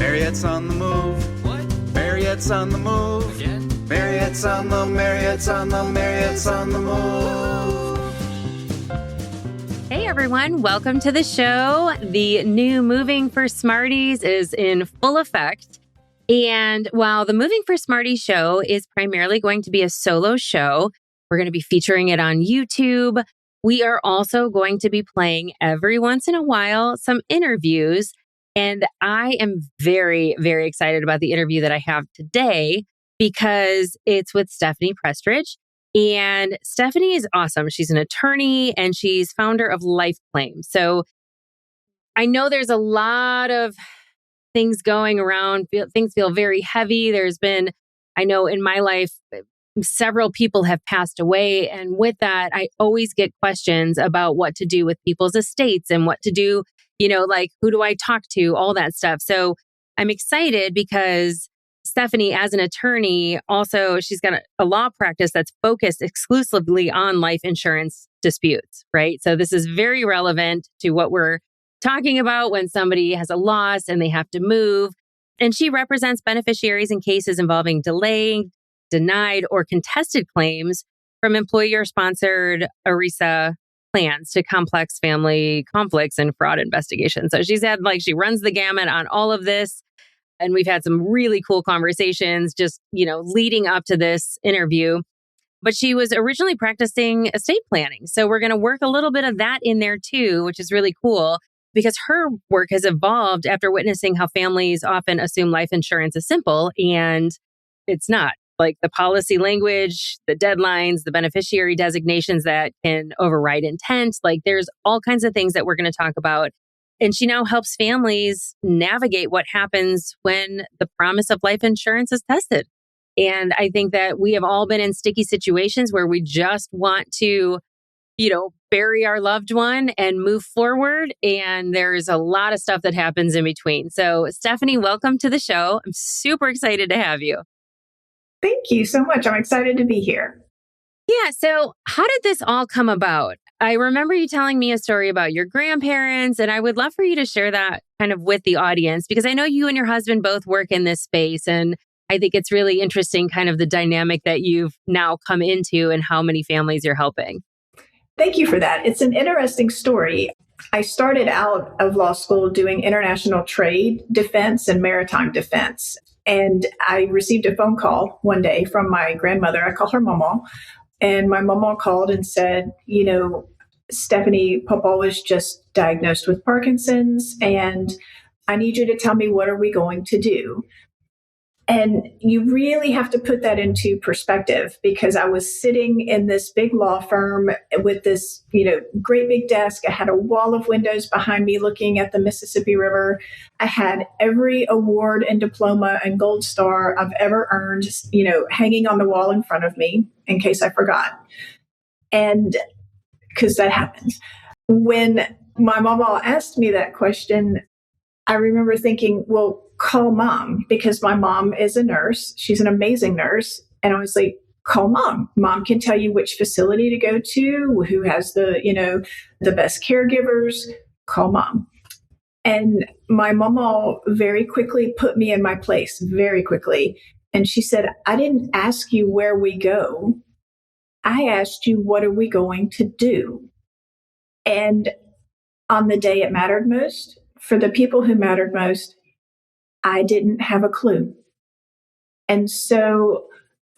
Mariette's on the move. What? Mariette's on the move. Again? Mariette's on the move. Hey everyone, welcome to the show. The new Moving for Smarties is in full effect. And while the Moving for Smarties show is primarily going to be a solo show, we're going to be featuring it on YouTube. We are also going to be playing every once in a while some interviews. And I am very, very excited about the interview that I have today because it's with Stephanie Prestr. And Stephanie is awesome. She's an attorney and she's founder of Life Claim. So I know there's a lot of things going around. Things feel very heavy. There's been, I know in my life, several people have passed away. And with that, I always get questions about what to do with people's estates and what to do, like who do I talk to, all that stuff. So I'm excited because Stephanie, as an attorney, also, she's got a law practice that's focused exclusively on life insurance disputes, right? So this is very relevant to what we're talking about when somebody has a loss and they have to move. And she represents beneficiaries in cases involving delayed, denied, or contested claims from employer-sponsored ERISA plans to complex family conflicts and fraud investigations. So she runs the gamut on all of this. And we've had some really cool conversations just, leading up to this interview. But she was originally practicing estate planning. So we're going to work a little bit of that in there too, which is really cool because her work has evolved after witnessing how families often assume life insurance is simple and it's not. Like the policy language, the deadlines, the beneficiary designations that can override intent. Like there's all kinds of things that we're going to talk about. And she now helps families navigate what happens when the promise of life insurance is tested. And I think that we have all been in sticky situations where we just want to, bury our loved one and move forward. And there's a lot of stuff that happens in between. So Stephanie, welcome to the show. I'm super excited to have you. Thank you so much. I'm excited to be here. Yeah. So how did this all come about? I remember you telling me a story about your grandparents, and I would love for you to share that kind of with the audience, because I know you and your husband both work in this space. And I think it's really interesting kind of the dynamic that you've now come into and how many families you're helping. Thank you for that. It's an interesting story. I started out of law school doing international trade defense and maritime defense. And I received a phone call one day from my grandmother. I call her Mama. And my mama called and said, Stephanie, Papa was just diagnosed with Parkinson's, and I need you to tell me, what are we going to do? And you really have to put that into perspective, because I was sitting in this big law firm with this, great big desk. I had a wall of windows behind me looking at the Mississippi River. I had every award and diploma and gold star I've ever earned, hanging on the wall in front of me in case I forgot. And because that happens. When my mama asked me that question, I remember thinking, well, call Mom, because my mom is a nurse. She's an amazing nurse. And I was like, call Mom. Mom can tell you which facility to go to, who has the best caregivers. Call Mom. And my mama very quickly put me in my place, very quickly. And she said, I didn't ask you where we go. I asked you, what are we going to do? And on the day it mattered most, for the people who mattered most, I didn't have a clue. And so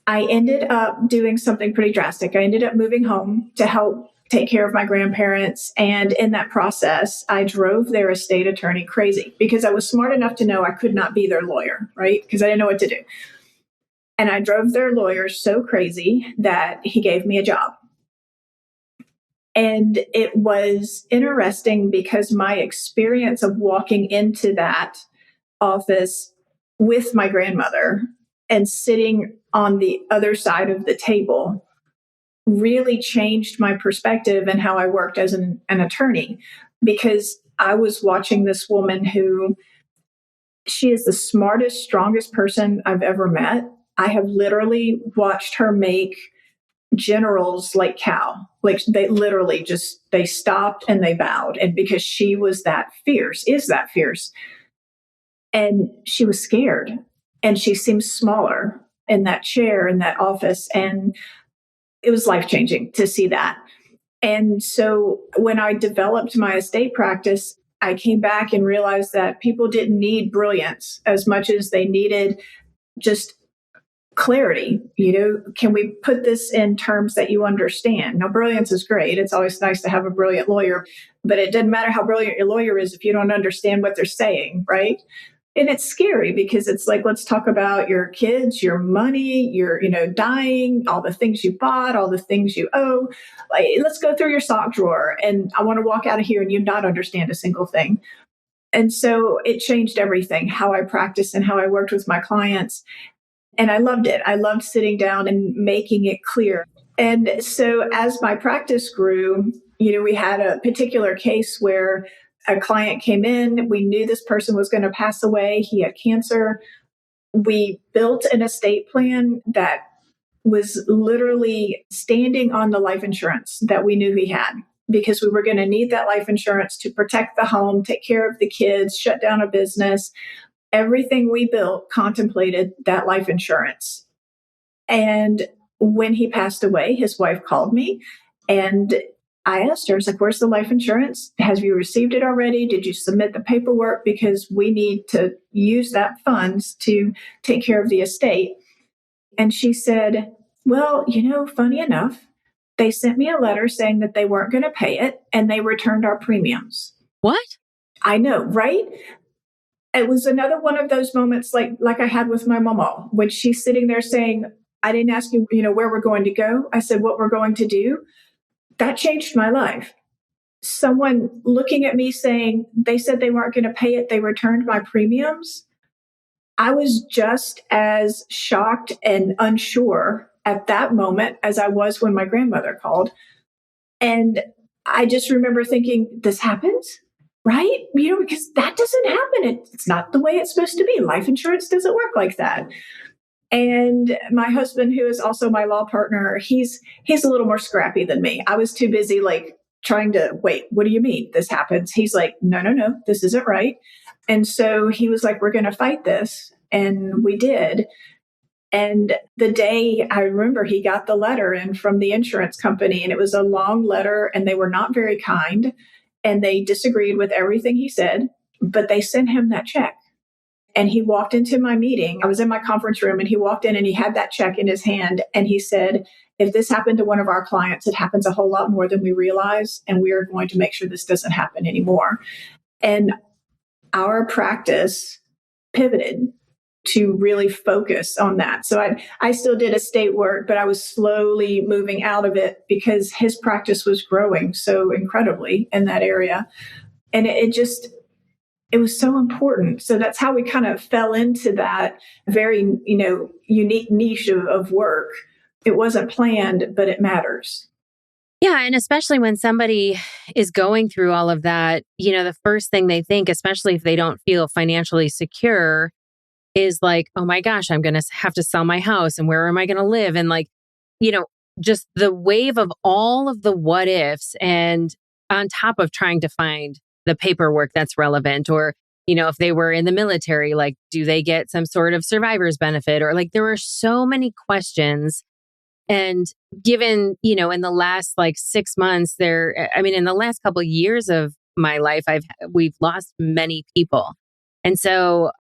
I ended up doing something pretty drastic. I ended up moving home to help take care of my grandparents. And in that process, I drove their estate attorney crazy because I was smart enough to know I could not be their lawyer, right? Because I didn't know what to do. And I drove their lawyer so crazy that he gave me a job. And it was interesting because my experience of walking into that office with my grandmother and sitting on the other side of the table really changed my perspective and how I worked as an attorney, because I was watching this woman who, she is the smartest, strongest person I've ever met. I have literally watched her make generals like cow. Like they literally just, they stopped and they bowed. And because she was that fierce, is that fierce. And she was scared, and she seemed smaller in that chair in that office. And it was life-changing to see that. And so when I developed my estate practice, I came back and realized that people didn't need brilliance as much as they needed just clarity. Can we put this in terms that you understand? Now, brilliance is great. It's always nice to have a brilliant lawyer, but it doesn't matter how brilliant your lawyer is if you don't understand what they're saying, right? And it's scary because it's like, let's talk about your kids, your money, your, dying, all the things you bought, all the things you owe. Like, let's go through your sock drawer. And I want to walk out of here and you not understand a single thing. And so it changed everything, how I practiced and how I worked with my clients. And I loved it. I loved sitting down and making it clear. And so as my practice grew, we had a particular case where a client came in. We knew this person was going to pass away. He had cancer. We built an estate plan that was literally standing on the life insurance that we knew he had, because we were going to need that life insurance to protect the home, take care of the kids, shut down a business. Everything we built contemplated that life insurance. And when he passed away, his wife called me and I asked her, I was like, where's the life insurance? Have you received it already? Did you submit the paperwork? Because we need to use that funds to take care of the estate. And she said, well, funny enough, they sent me a letter saying that they weren't going to pay it and they returned our premiums. What? I know, right? It was another one of those moments like I had with my mama when she's sitting there saying, I didn't ask you, where we're going to go. I said, what we're going to do. That changed my life. Someone looking at me saying they said they weren't going to pay it, they returned my premiums. I was just as shocked and unsure at that moment as I was when my grandmother called. And I just remember thinking, this happens, right? Because that doesn't happen. It's not the way it's supposed to be. Life insurance doesn't work like that. And my husband, who is also my law partner, he's a little more scrappy than me. I was too busy trying to wait. What do you mean this happens? He's like, no, this isn't right. And so he was like, we're going to fight this. And we did. And the day I remember he got the letter in from the insurance company, and it was a long letter and they were not very kind and they disagreed with everything he said, but they sent him that check. And he walked into my meeting. I was in my conference room and he walked in and he had that check in his hand. And he said, if this happened to one of our clients, it happens a whole lot more than we realize. And we are going to make sure this doesn't happen anymore. And our practice pivoted to really focus on that. So I still did estate work, but I was slowly moving out of it because his practice was growing so incredibly in that area. And it was so important. So that's how we kind of fell into that very, unique niche of work. It wasn't planned, but it matters. Yeah. And especially when somebody is going through all of that, the first thing they think, especially if they don't feel financially secure, is like, oh my gosh, I'm going to have to sell my house and where am I going to live? And just the wave of all of the what ifs, and on top of trying to find the paperwork that's relevant, or, if they were in the military, do they get some sort of survivor's benefit? Or there were so many questions. And given, in the last 6 months in the last couple of years of my life, we've lost many people. And so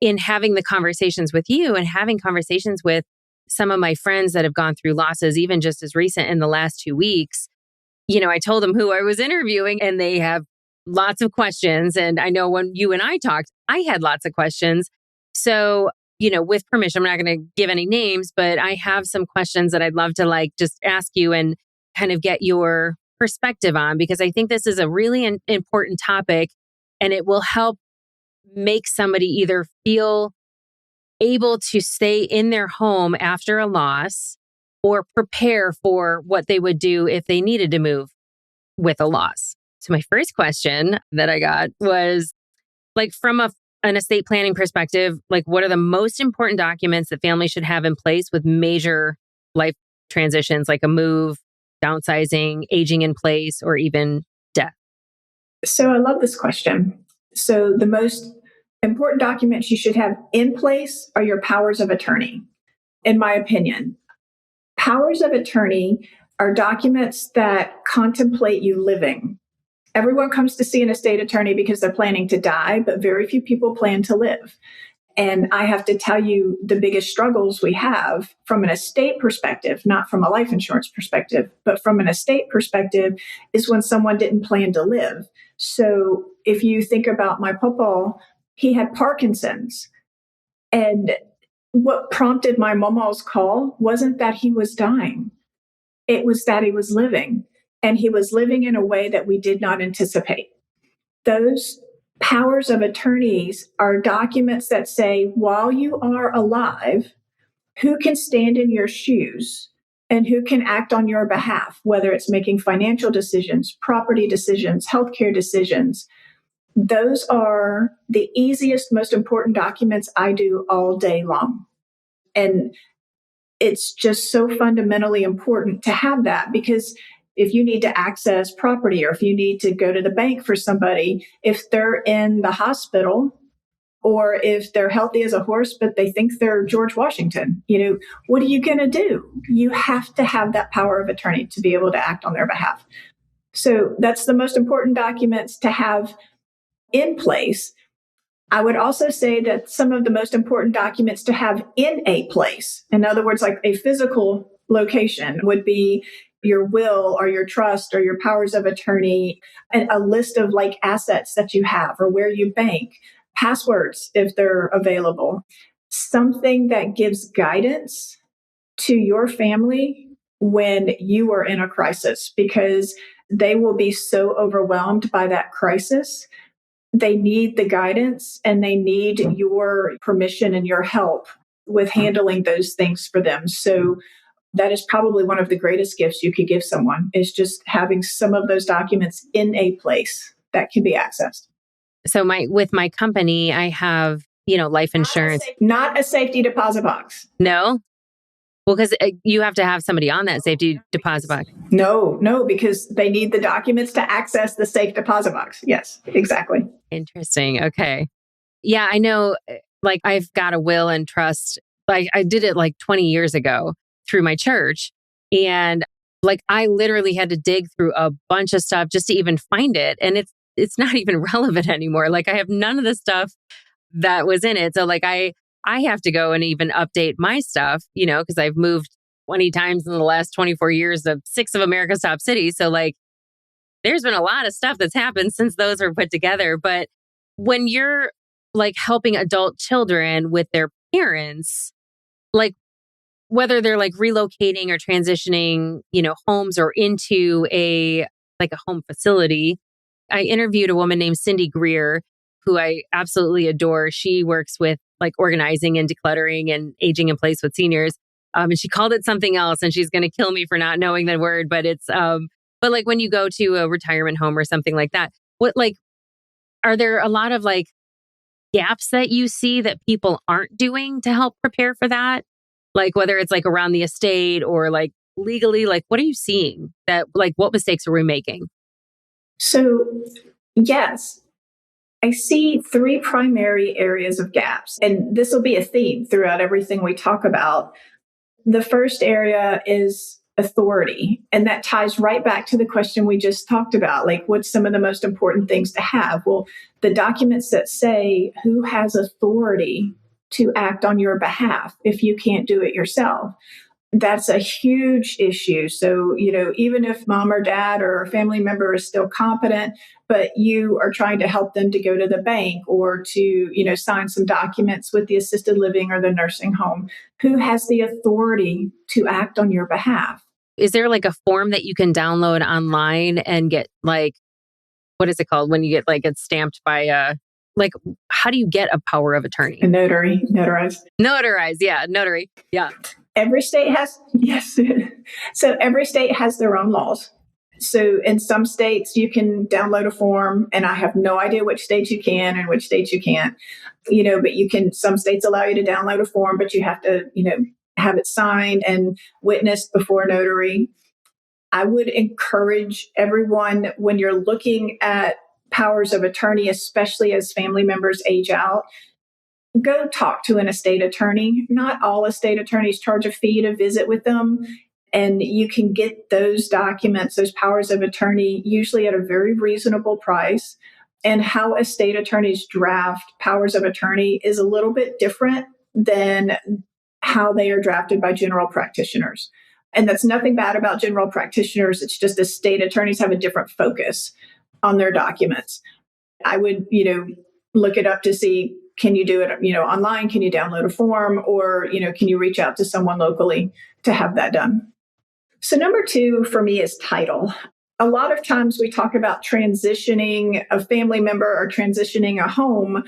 in having the conversations with you and having conversations with some of my friends that have gone through losses, even just as recent in the last 2 weeks, I told them who I was interviewing and they have lots of questions. And I know when you and I talked, I had lots of questions. So, with permission, I'm not going to give any names, but I have some questions that I'd love to just ask you and kind of get your perspective on, because I think this is a really important topic and it will help make somebody either feel able to stay in their home after a loss or prepare for what they would do if they needed to move with a loss. So my first question that I got was from an estate planning perspective, what are the most important documents that families should have in place with major life transitions, like a move, downsizing, aging in place, or even death? So I love this question. So the most important documents you should have in place are your powers of attorney, in my opinion. Powers of attorney are documents that contemplate you living. Everyone comes to see an estate attorney because they're planning to die, but very few people plan to live. And I have to tell you, the biggest struggles we have from an estate perspective, not from a life insurance perspective, but from an estate perspective, is when someone didn't plan to live. So if you think about my papa, he had Parkinson's. And what prompted my mama's call wasn't that he was dying. It was that he was living. And he was living in a way that we did not anticipate. Those powers of attorneys are documents that say, while you are alive, who can stand in your shoes and who can act on your behalf, whether it's making financial decisions, property decisions, healthcare decisions. Those are the easiest, most important documents I do all day long. And it's just so fundamentally important to have that, because if you need to access property or if you need to go to the bank for somebody, if they're in the hospital or if they're healthy as a horse, but they think they're George Washington, what are you going to do? You have to have that power of attorney to be able to act on their behalf. So that's the most important documents to have in place. I would also say that some of the most important documents to have in a place, in other words, like a physical location, would be your will or your trust or your powers of attorney, and a list of like assets that you have or where you bank, passwords if they're available, something that gives guidance to your family when you are in a crisis, because they will be so overwhelmed by that crisis. They need the guidance and they need your permission and your help with handling those things for them. So that is probably one of the greatest gifts you could give someone, is just having some of those documents in a place that can be accessed. So with my company, I have, life insurance. Not a safety deposit box. No? Well, because you have to have somebody on that safety deposit box. No, because they need the documents to access the safe deposit box. Yes, exactly. Interesting. Okay. Yeah, I know, like I've got a will and trust. I did it like 20 years ago through my church. And like, I literally had to dig through a bunch of stuff just to even find it. And it's not even relevant anymore. Like, I have none of the stuff that was in it. So like, I have to go and even update my stuff, because I've moved 20 times in the last 24 years of 6 of America's top cities. So like, there's been a lot of stuff that's happened since those were put together. But when you're like helping adult children with their parents, like whether they're like relocating or transitioning, homes or into a home facility. I interviewed a woman named Cindy Greer, who I absolutely adore. She works with like organizing and decluttering and aging in place with seniors. And she called it something else, and she's going to kill me for not knowing the word, but it's, but like when you go to a retirement home or something like that, are there a lot of like gaps that you see that people aren't doing to help prepare for that? Like whether it's like around the estate or like legally, like what are you seeing that like what mistakes are we making? So, yes, I see 3 primary areas of gaps, and this will be a theme throughout everything we talk about. The first area is authority, and that ties right back to the question we just talked about. Like, what's some of the most important things to have? Well, the documents that say who has authority to act on your behalf if you can't do it yourself. That's a huge issue. So, even if mom or dad or a family member is still competent, but you are trying to help them to go to the bank or to, sign some documents with the assisted living or the nursing home, who has the authority to act on your behalf? Is there like a form that you can download online and get like, what is it called when you get like it's stamped by how do you get a power of attorney? A notary, notarized. Notarized, yeah, notary, yeah. Every state has, yes. So every state has their own laws. So in some states you can download a form, and I have no idea which states you can and which states you can't, but you can, some states allow you to download a form, but you have to, have it signed and witnessed before a notary. I would encourage everyone, when you're looking at powers of attorney, especially as family members age out, go talk to an estate attorney. Not all estate attorneys charge a fee to visit with them. And you can get those documents, those powers of attorney, usually at a very reasonable price. And how estate attorneys draft powers of attorney is a little bit different than how they are drafted by general practitioners. And that's nothing bad about general practitioners. It's just estate attorneys have a different focus on their documents. I would, look it up to see, can you do it, online? Can you download a form? Or, can you reach out to someone locally to have that done? So number 2 for me is title. A lot of times we talk about transitioning a family member or transitioning a home,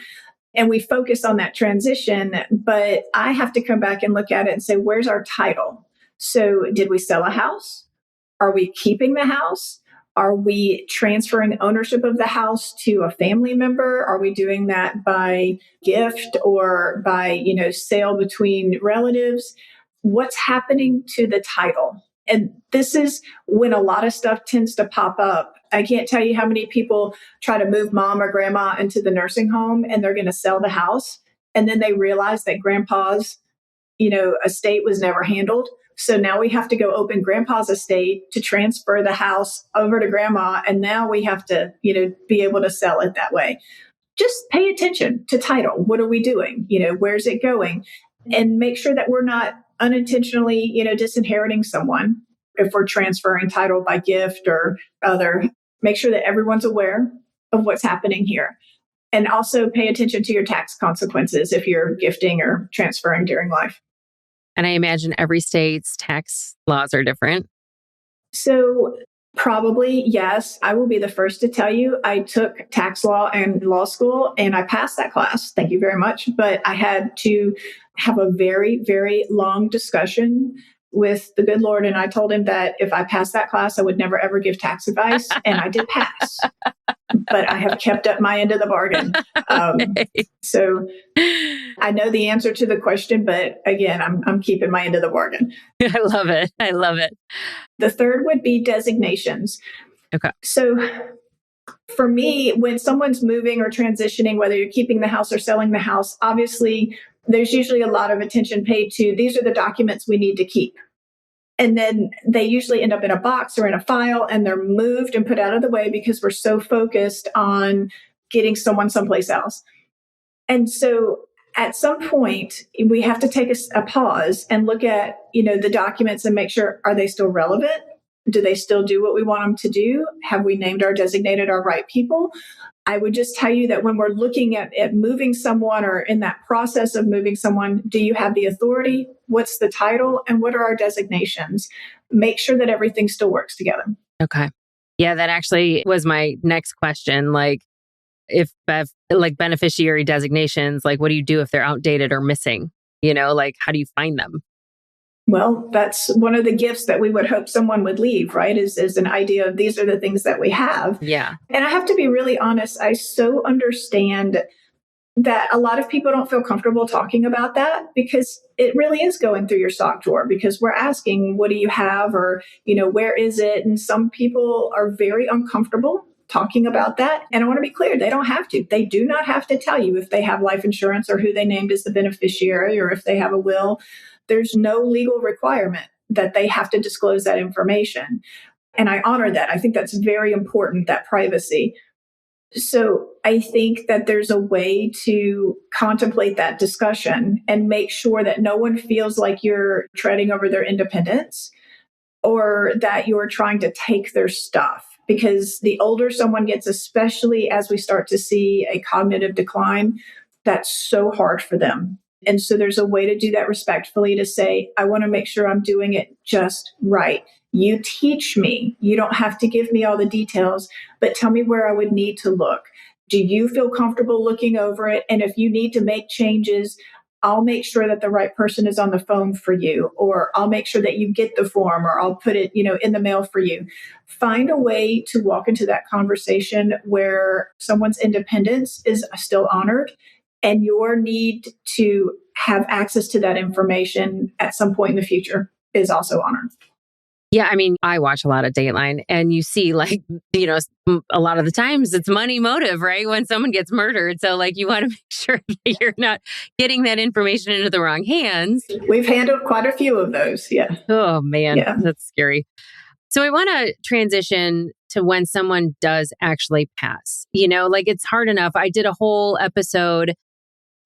and we focus on that transition, but I have to come back and look at it and say, where's our title? So did we sell a house? Are we keeping the house? Are we transferring ownership of the house to a family member? Are we doing that by gift or by, sale between relatives? What's happening to the title? And this is when a lot of stuff tends to pop up. I can't tell you how many people try to move mom or grandma into the nursing home and they're going to sell the house. And then they realize that grandpa's, estate was never handled. So now we have to go open grandpa's estate to transfer the house over to grandma. And now we have to, be able to sell it that way. Just pay attention to title. What are we doing? Where's it going? And make sure that we're not unintentionally, disinheriting someone if we're transferring title by gift or other. Make sure that everyone's aware of what's happening here. And also pay attention to your tax consequences if you're gifting or transferring during life. And I imagine every state's tax laws are different. So probably, yes. I will be the first to tell you, I took tax law in law school and I passed that class. Thank you very much. But I had to have a very, very long discussion with the good Lord. And I told him that if I passed that class, I would never, ever give tax advice. And I did pass. But I have kept up my end of the bargain. So I know the answer to the question, but again, I'm keeping my end of the bargain. I love it. I love it. The third would be designations. Okay. So for me, when someone's moving or transitioning, whether you're keeping the house or selling the house, obviously there's usually a lot of attention paid to these are the documents we need to keep. And then they usually end up in a box or in a file and they're moved and put out of the way because we're so focused on getting someone someplace else. And so at some point, we have to take a pause and look at, the documents and make sure, are they still relevant? Do they still do what we want them to do? Have we named or designated our right people? I would just tell you that when we're looking at moving someone or in that process of moving someone, do you have the authority? What's the title? And what are our designations? Make sure that everything still works together. Okay. Yeah, that actually was my next question. Like, if beneficiary designations, like what do you do if they're outdated or missing? How do you find them? Well, that's one of the gifts that we would hope someone would leave, right? Is an idea of these are the things that we have. Yeah. And I have to be really honest. I so understand that a lot of people don't feel comfortable talking about that because it really is going through your sock drawer because we're asking, what do you have? Or, where is it? And some people are very uncomfortable talking about that. And I want to be clear, they don't have to. They do not have to tell you if they have life insurance or who they named as the beneficiary or if they have a will. There's no legal requirement that they have to disclose that information. And I honor that. I think that's very important, that privacy. So I think that there's a way to contemplate that discussion and make sure that no one feels like you're treading over their independence or that you're trying to take their stuff. Because the older someone gets, especially as we start to see a cognitive decline, that's so hard for them. And so there's a way to do that respectfully to say, I want to make sure I'm doing it just right. You teach me. You don't have to give me all the details, but tell me where I would need to look. Do you feel comfortable looking over it? And if you need to make changes, I'll make sure that the right person is on the phone for you, or I'll make sure that you get the form, or I'll put it, in the mail for you. Find a way to walk into that conversation where someone's independence is still honored and your need to have access to that information at some point in the future is also honored. Yeah, I mean, I watch a lot of Dateline and you see like, a lot of the times it's money motive, right? When someone gets murdered. So like you want to make sure that you're not getting that information into the wrong hands. We've handled quite a few of those. Yeah. Oh man, Yeah. that's scary. So I want to transition to when someone does actually pass. Like it's hard enough. I did a whole episode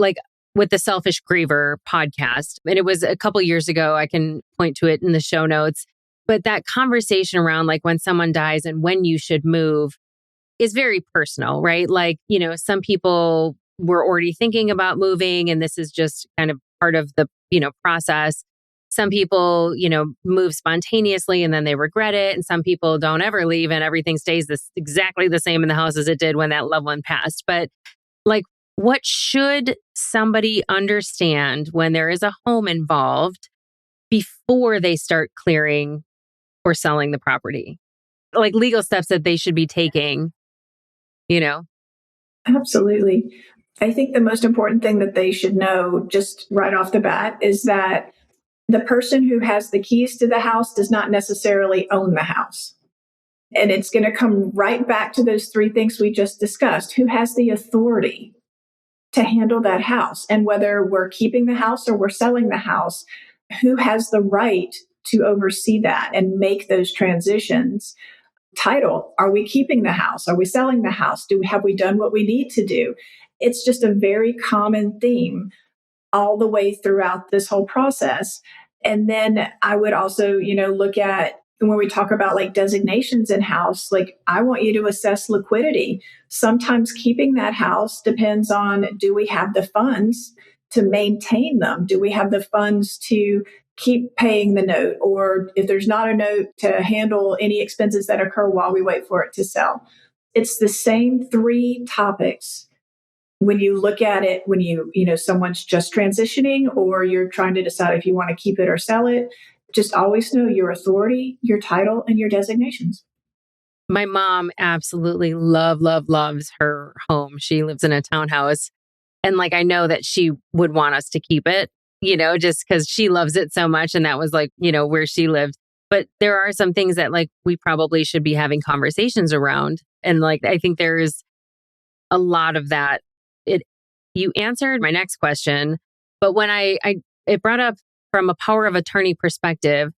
like with the Selfish Griever podcast, and it was a couple years ago. I can point to it in the show notes. But that conversation around like when someone dies and when you should move is very personal, right? Like, some people were already thinking about moving and this is just kind of part of the, process. Some people, move spontaneously and then they regret it. And some people don't ever leave and everything stays exactly the same in the house as it did when that loved one passed. But like, what should somebody understand when there is a home involved before they start clearing or selling the property? Like legal steps that they should be taking, Absolutely. I think the most important thing that they should know just right off the bat is that the person who has the keys to the house does not necessarily own the house. And it's going to come right back to those three things we just discussed. Who has the authority to handle that house? And whether we're keeping the house or we're selling the house, who has the right to oversee that and make those transitions? Title, are we keeping the house? Are we selling the house? Have we done what we need to do? It's just a very common theme all the way throughout this whole process. And then I would also, look at when we talk about like designations in house, like I want you to assess liquidity. Sometimes keeping that house depends on, do we have the funds to maintain them? Do we have the funds to keep paying the note? Or if there's not a note, to handle any expenses that occur while we wait for it to sell? It's the same three topics when you look at it, when someone's just transitioning or you're trying to decide if you want to keep it or sell it. Just always know your authority, your title, and your designations. My mom absolutely loves her home. She lives in a townhouse. And like, I know that she would want us to keep it, just because she loves it so much. And that was like, where she lived. But there are some things that like we probably should be having conversations around. And like, I think there's a lot of that. You answered my next question, but when it brought up from a power of attorney perspective,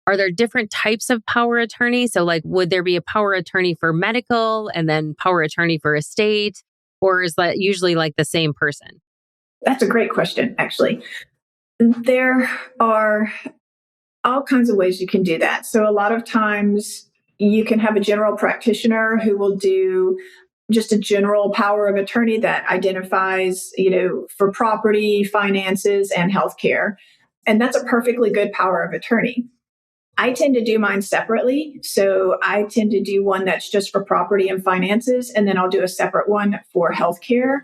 are there different types of power attorney? So like, would there be a power attorney for medical and then power attorney for estate? Or is that usually like the same person? That's a great question, actually. There are all kinds of ways you can do that. So a lot of times you can have a general practitioner who will do just a general power of attorney that identifies, for property, finances, and healthcare. And that's a perfectly good power of attorney. I tend to do mine separately. So I tend to do one that's just for property and finances, and then I'll do a separate one for healthcare.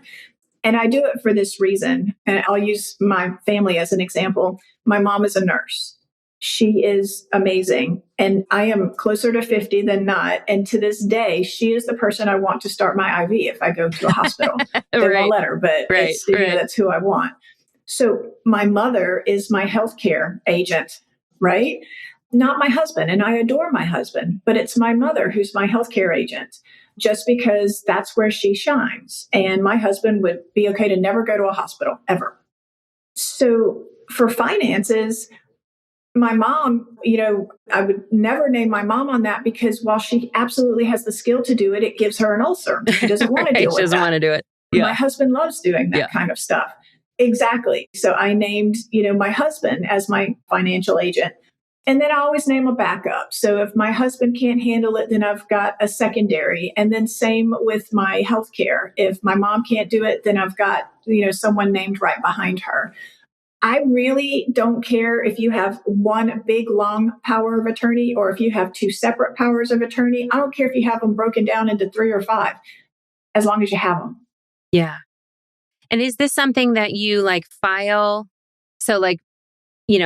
And I do it for this reason. And I'll use my family as an example. My mom is a nurse. She is amazing. And I am closer to 50 than not. And to this day, she is the person I want to start my IV if I go to a hospital. They won't let her, but that's who I want. So my mother is my healthcare agent, right? Not my husband. And I adore my husband, but it's my mother who's my healthcare agent, just because that's where she shines. And my husband would be okay to never go to a hospital ever. So for finances, my mom, I would never name my mom on that because while she absolutely has the skill to do it, it gives her an ulcer. She doesn't want to deal with that. She doesn't want to do it. Yeah. My husband loves doing that kind of stuff. Exactly. So I named, my husband as my financial agent. And then I always name a backup. So if my husband can't handle it, then I've got a secondary. And then same with my healthcare. If my mom can't do it, then I've got, someone named right behind her. I really don't care if you have one big, long power of attorney or if you have two separate powers of attorney. I don't care if you have them broken down into 3 or 5, as long as you have them. Yeah. And is this something that you like file? So like,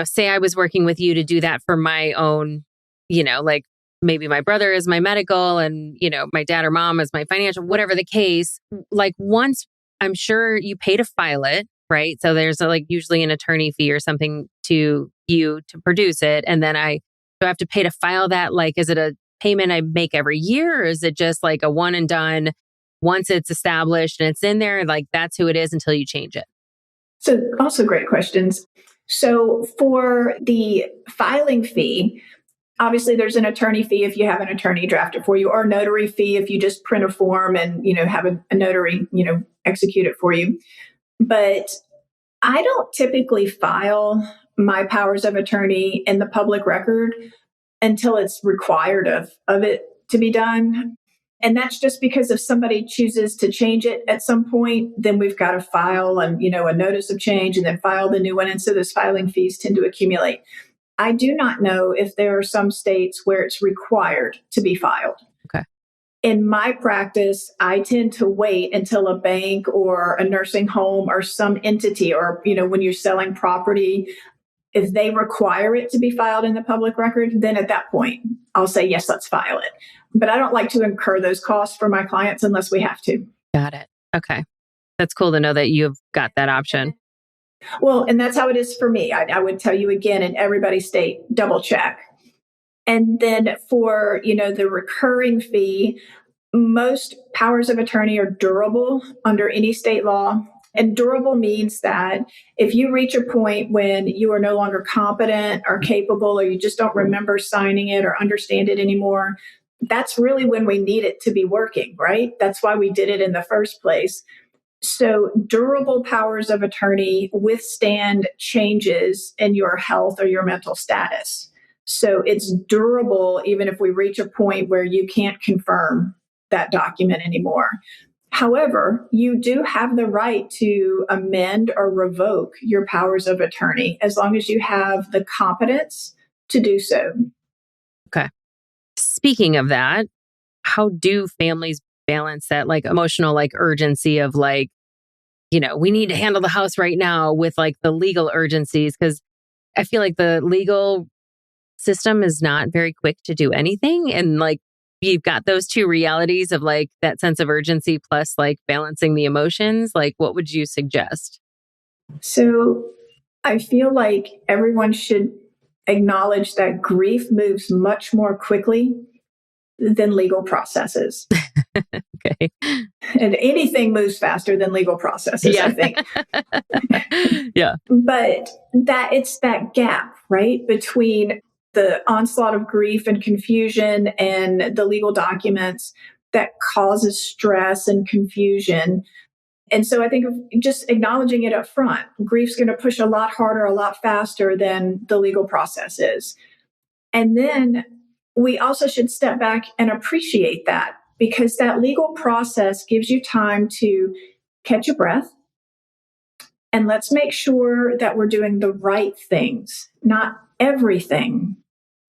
say I was working with you to do that for my own, like maybe my brother is my medical and, my dad or mom is my financial, whatever the case. Like once I'm sure you pay to file it, right? So there's like usually an attorney fee or something to you to produce it. And then I Do I have to pay to file that? Like, is it a payment I make every year, or is it just like a one and done? Once it's established and it's in there, like that's who it is until you change it? So, also great questions. So, for the filing fee, obviously there's an attorney fee if you have an attorney draft it for you, or a notary fee if you just print a form and have a notary execute it for you. But I don't typically file my powers of attorney in the public record until it's required of it to be done. And that's just because if somebody chooses to change it at some point, then we've got to file a notice of change and then file the new one. And so those filing fees tend to accumulate. I do not know if there are some states where it's required to be filed. Okay. In my practice, I tend to wait until a bank or a nursing home or some entity, or, when you're selling property, if they require it to be filed in the public record, then at that point, I'll say, yes, let's file it. But I don't like to incur those costs for my clients unless we have to. Got it. Okay. That's cool to know that you've got that option. Well, and that's how it is for me. I would tell you again, in everybody's state, double check. And then for, the recurring fee, most powers of attorney are durable under any state law. And durable means that if you reach a point when you are no longer competent or capable, or you just don't remember signing it or understand it anymore, that's really when we need it to be working, right? That's why we did it in the first place. So durable powers of attorney withstand changes in your health or your mental status. So it's durable even if we reach a point where you can't confirm that document anymore. However, you do have the right to amend or revoke your powers of attorney as long as you have the competence to do so. Okay. Speaking of that, how do families balance that emotional urgency of we need to handle the house right now with the legal urgencies? Because I feel like the legal system is not very quick to do anything. And you've got those two realities of that sense of urgency plus balancing the emotions. What would you suggest? So I feel like everyone should acknowledge that grief moves much more quickly than legal processes. Okay. And anything moves faster than legal processes, I think. Yeah. But it's that gap, right, between the onslaught of grief and confusion and the legal documents that causes stress and confusion. And so I think of just acknowledging it up front. Grief's going to push a lot harder, a lot faster than the legal process is. And then we also should step back and appreciate that, because that legal process gives you time to catch your breath. And let's make sure that we're doing the right things, not everything.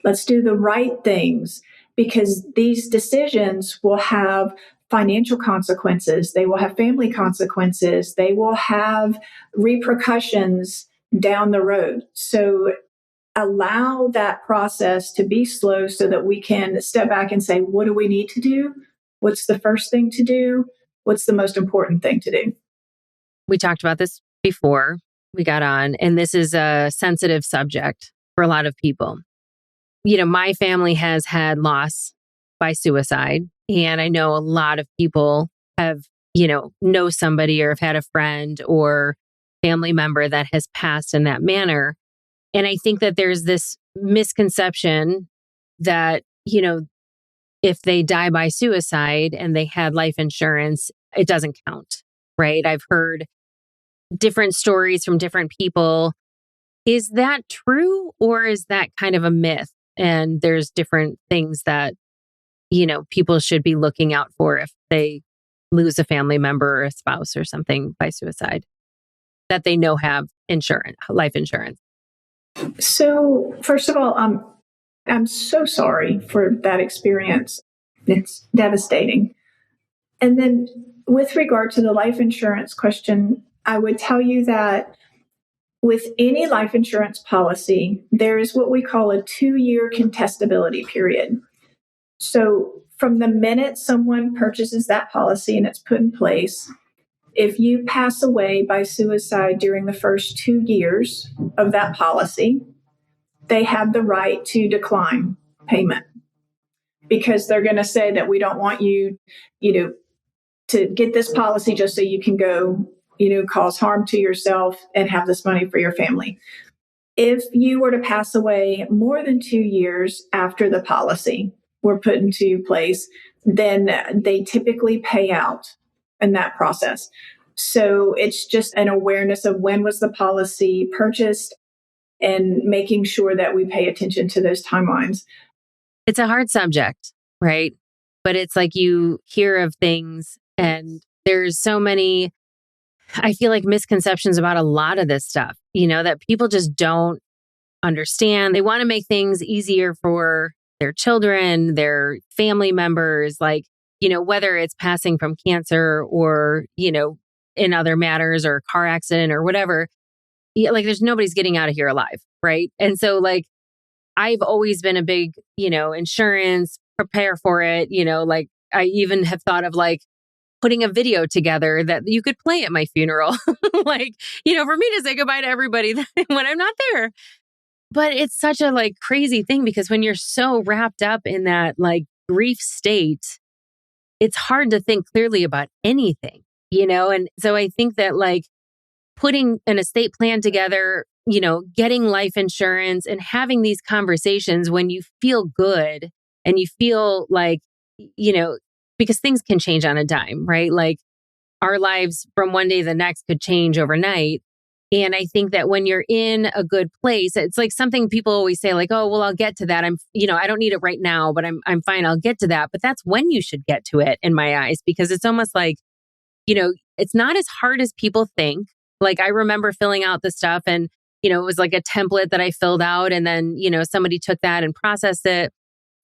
Let's do the right things, because these decisions will have financial consequences. They will have family consequences. They will have repercussions down the road. So allow that process to be slow so that we can step back and say, what do we need to do? What's the first thing to do? What's the most important thing to do? We talked about this before we got on, and this is a sensitive subject for a lot of people. My family has had loss by suicide, and I know a lot of people have, know somebody or have had a friend or family member that has passed in that manner. And I think that there's this misconception that, if they die by suicide and they had life insurance, it doesn't count, right? I've heard different stories from different people. Is that true, or is that kind of a myth? And there's different things that, people should be looking out for if they lose a family member or a spouse or something by suicide that they know have insurance, life insurance. So, first of all, I'm so sorry for that experience. It's devastating. And then with regard to the life insurance question, I would tell you that with any life insurance policy, there is what we call a 2-year contestability period. So from the minute someone purchases that policy and it's put in place, if you pass away by suicide during the first 2 years of that policy, they have the right to decline payment because they're going to say that we don't want you, to get this policy just so you can go, cause harm to yourself and have this money for your family. If you were to pass away more than 2 years after the policy were put into place, then they typically pay out in that process. So it's just an awareness of when was the policy purchased and making sure that we pay attention to those timelines. It's a hard subject, right? But it's like you hear of things and there's so many, I feel like, misconceptions about a lot of this stuff, that people just don't understand. They want to make things easier for their children, their family members, like, whether it's passing from cancer or, in other matters or car accident or whatever. Like there's nobody's getting out of here alive. Right. And so like, I've always been a big, insurance, prepare for it. Like I even have thought of like putting a video together that you could play at my funeral, like, for me to say goodbye to everybody when I'm not there. But it's such a like crazy thing because when you're so wrapped up in that like grief state, it's hard to think clearly about anything, And so I think that like putting an estate plan together, getting life insurance and having these conversations when you feel good and you feel like, because things can change on a dime, right? Like our lives from one day to the next could change overnight. And I think that when you're in a good place, it's like something people always say like, oh, well, I'll get to that. I don't need it right now, but I'm fine. I'll get to that. But that's when you should get to it in my eyes, because it's almost like, it's not as hard as people think. Like I remember filling out the stuff and, it was like a template that I filled out and then, somebody took that and processed it.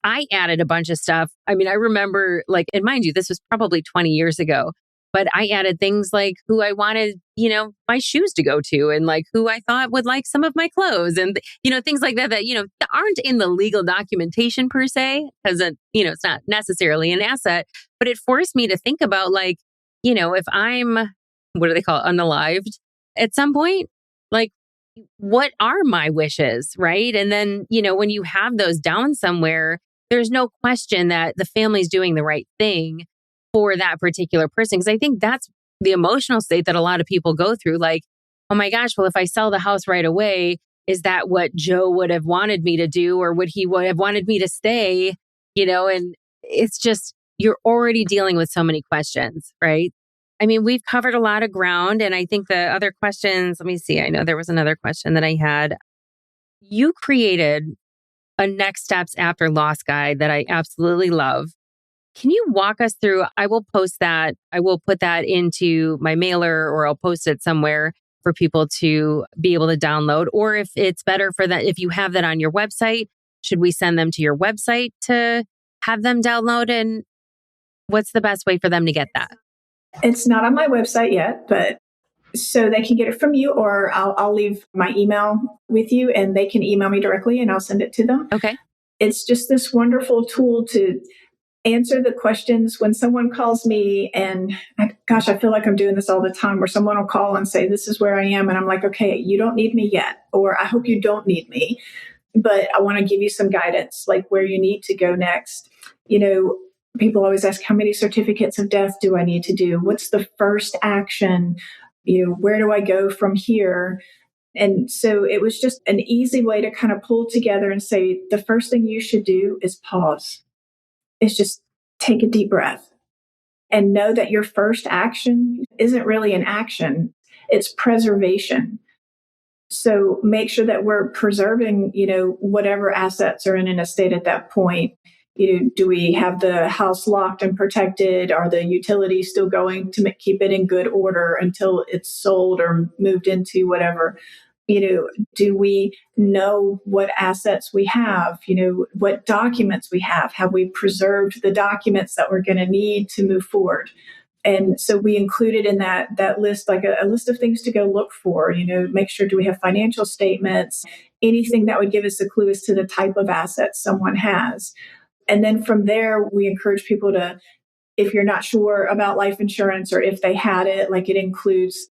I added a bunch of stuff. I mean, I remember like, and mind you, this was probably 20 years ago, but I added things like who I wanted, my shoes to go to and like who I thought would like some of my clothes and, things like that, aren't in the legal documentation per se, because, it's not necessarily an asset, but it forced me to think about like, if I'm, what do they call it, unalived at some point, like, what are my wishes, right? And then, when you have those down somewhere, there's no question that the family's doing the right thing for that particular person. Because I think that's the emotional state that a lot of people go through. Like, oh my gosh, well, if I sell the house right away, is that what Joe would have wanted me to do? Or would he have wanted me to stay? And it's just, you're already dealing with so many questions, right? I mean, we've covered a lot of ground. And I think the other questions, let me see. I know there was another question that I had. You created a next steps after loss guide that I absolutely love. Can you walk us through? I will post that. I will put that into my mailer or I'll post it somewhere for people to be able to download. Or if it's better for that, if you have that on your website, should we send them to your website to have them download? And what's the best way for them to get that? It's not on my website yet, but so they can get it from you, or I'll leave my email with you and they can email me directly and I'll send it to them. Okay. It's just this wonderful tool to answer the questions when someone calls me. And gosh, I feel like I'm doing this all the time where someone will call and say, this is where I am. And I'm like, okay, you don't need me yet, or I hope you don't need me, but I want to give you some guidance, like where you need to go next. People always ask, how many certificates of death do I need to do? What's the first action? Where do I go from here? And so it was just an easy way to kind of pull together and say, the first thing you should do is pause. It's just take a deep breath and know that your first action isn't really an action. It's preservation. So make sure that we're preserving, whatever assets are in an estate at that point. Do we have the house locked and protected? Are the utilities still going to keep it in good order until it's sold or moved into whatever? Do we know what assets we have? What documents we have? Have we preserved the documents that we're going to need to move forward? And so we included in that list, like a list of things to go look for, make sure, do we have financial statements, anything that would give us a clue as to the type of assets someone has. And then from there, we encourage people to, if you're not sure about life insurance or if they had it, like it includes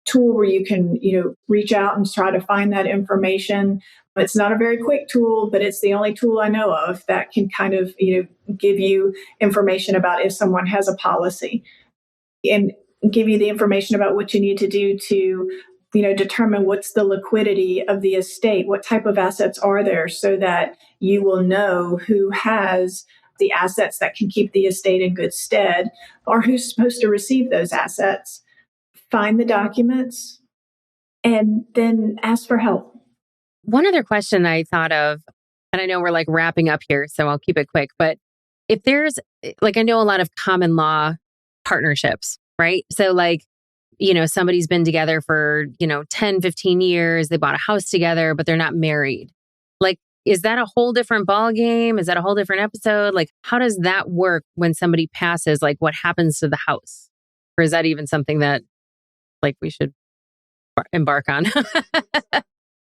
tool where you can, reach out and try to find that information. It's not a very quick tool, but it's the only tool I know of that can kind of, give you information about if someone has a policy and give you the information about what you need to do to, determine what's the liquidity of the estate, what type of assets are there, so that you will know who has the assets that can keep the estate in good stead or who's supposed to receive those assets. Find the documents and then ask for help. One other question I thought of, and I know we're like wrapping up here, so I'll keep it quick, but if there's I know a lot of common law partnerships, right? So somebody's been together for, 10, 15 years, they bought a house together, but they're not married. Is that a whole different ball game? Is that a whole different episode? How does that work when somebody passes? What happens to the house? Or is that even something that we should embark on?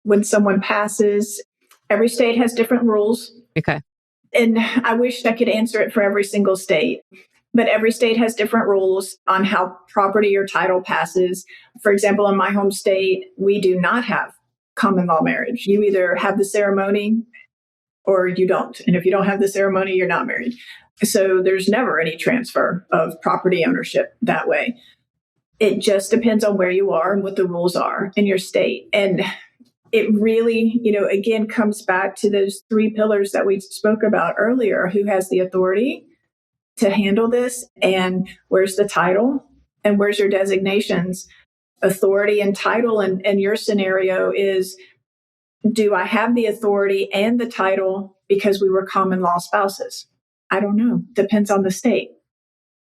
When someone passes, every state has different rules. Okay. And I wish I could answer it for every single state, but every state has different rules on how property or title passes. For example, in my home state, we do not have common law marriage. You either have the ceremony or you don't. And if you don't have the ceremony, you're not married. So there's never any transfer of property ownership that way. It just depends on where you are and what the rules are in your state. And it really, again, comes back to those three pillars that we spoke about earlier. Who has the authority to handle this? And where's the title? And where's your designations? Authority and title in your scenario is, do I have the authority and the title because we were common law spouses? I don't know. Depends on the state.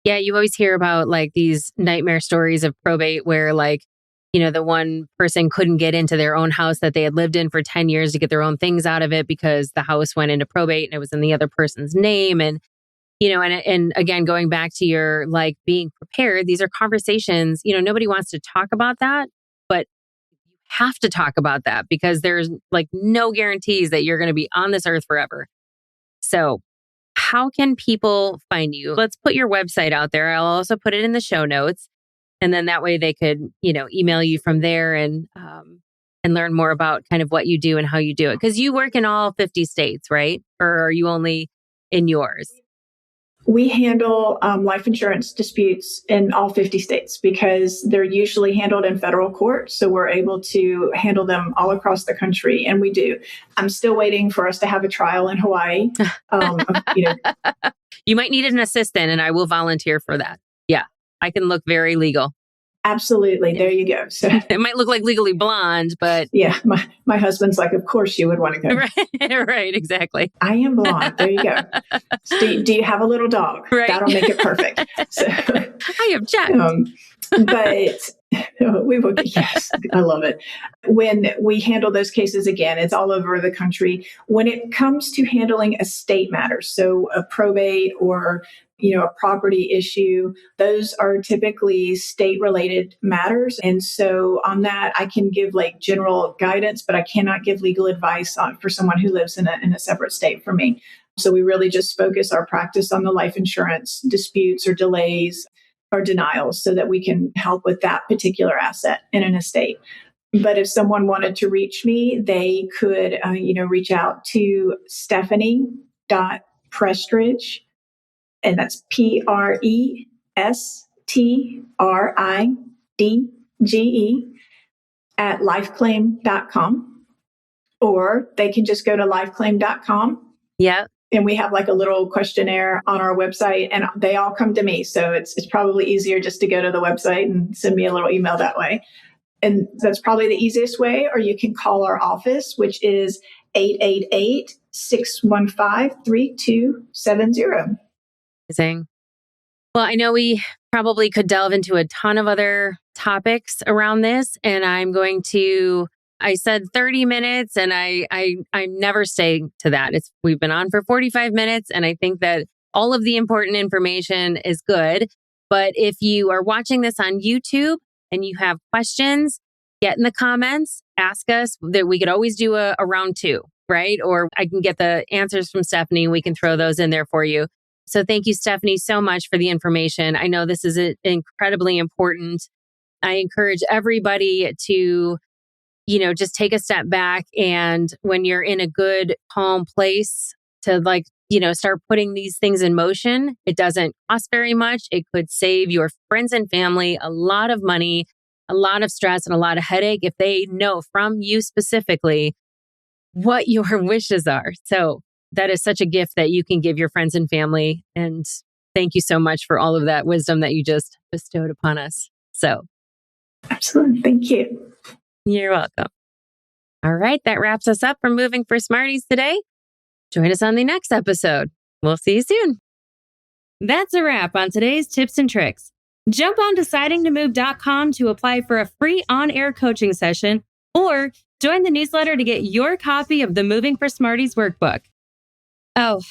Yeah, you always hear about these nightmare stories of probate where the one person couldn't get into their own house that they had lived in for 10 years to get their own things out of it because the house went into probate and it was in the other person's name. And, and again, going back to your being prepared, these are conversations, nobody wants to talk about that, but you have to talk about that because there's no guarantees that you're going to be on this earth forever. So how can people find you? Let's put your website out there. I'll also put it in the show notes. And then that way they could, email you from there and learn more about kind of what you do and how you do it. Because you work in all 50 states, right? Or are you only in yours? We handle life insurance disputes in all 50 states because they're usually handled in federal court. So we're able to handle them all across the country. And we do. I'm still waiting for us to have a trial in Hawaii. You might need an assistant and I will volunteer for that. Yeah, I can look very legal. Absolutely. There you go. So it might look like Legally Blonde, but yeah, my husband's like, of course you would want to go. Right, exactly. I am blonde. There you go. So do you have a little dog? Right. That'll make it perfect. So I object. But we will. Yes, I love it. When we handle those cases, again, it's all over the country. When it comes to handling estate matters, so a probate or a property issue, those are typically state-related matters. And so on that, I can give general guidance, but I cannot give legal advice for someone who lives in a separate state from me. So we really just focus our practice on the life insurance disputes or delays or denials so that we can help with that particular asset in an estate. But if someone wanted to reach me, they could, reach out to Stephanie.Prestridge, and that's Prestridge at lifeclaim.com, or they can just go to lifeclaim.com. Yeah. And we have a little questionnaire on our website and they all come to me. So it's probably easier just to go to the website and send me a little email that way. And that's probably the easiest way. Or you can call our office, which is 888-615-3270. Amazing. Well, I know we probably could delve into a ton of other topics around this, and I said 30 minutes and I never stay to that. We've been on for 45 minutes and I think that all of the important information is good. But if you are watching this on YouTube and you have questions, get in the comments, ask us. That we could always do a round two, right? Or I can get the answers from Stephanie and we can throw those in there for you. So thank you, Stephanie, so much for the information. I know this is incredibly important I encourage everybody to, just take a step back. And when you're in a good, calm place to start putting these things in motion, it doesn't cost very much. It could save your friends and family a lot of money, a lot of stress, and a lot of headache if they know from you specifically what your wishes are. So that is such a gift that you can give your friends and family. And thank you so much for all of that wisdom that you just bestowed upon us. So absolutely. Thank you. You're welcome. All right. That wraps us up for Moving for Smarties today. Join us on the next episode. We'll see you soon. That's a wrap on today's tips and tricks. Jump on decidingtomove.com to apply for a free on-air coaching session or join the newsletter to get your copy of the Moving for Smarties workbook. Oh,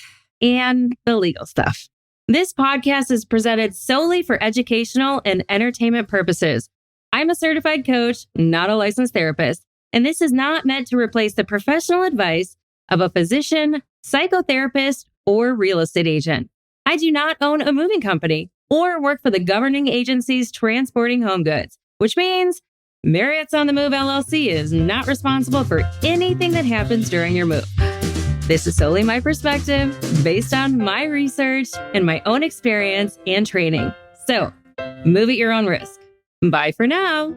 and the legal stuff. This podcast is presented solely for educational and entertainment purposes. I'm a certified coach, not a licensed therapist, and this is not meant to replace the professional advice of a physician, psychotherapist, or real estate agent. I do not own a moving company or work for the governing agencies transporting home goods, which means Mariette's on the Move LLC is not responsible for anything that happens during your move. This is solely my perspective based on my research and my own experience and training. So, move at your own risk. Bye for now.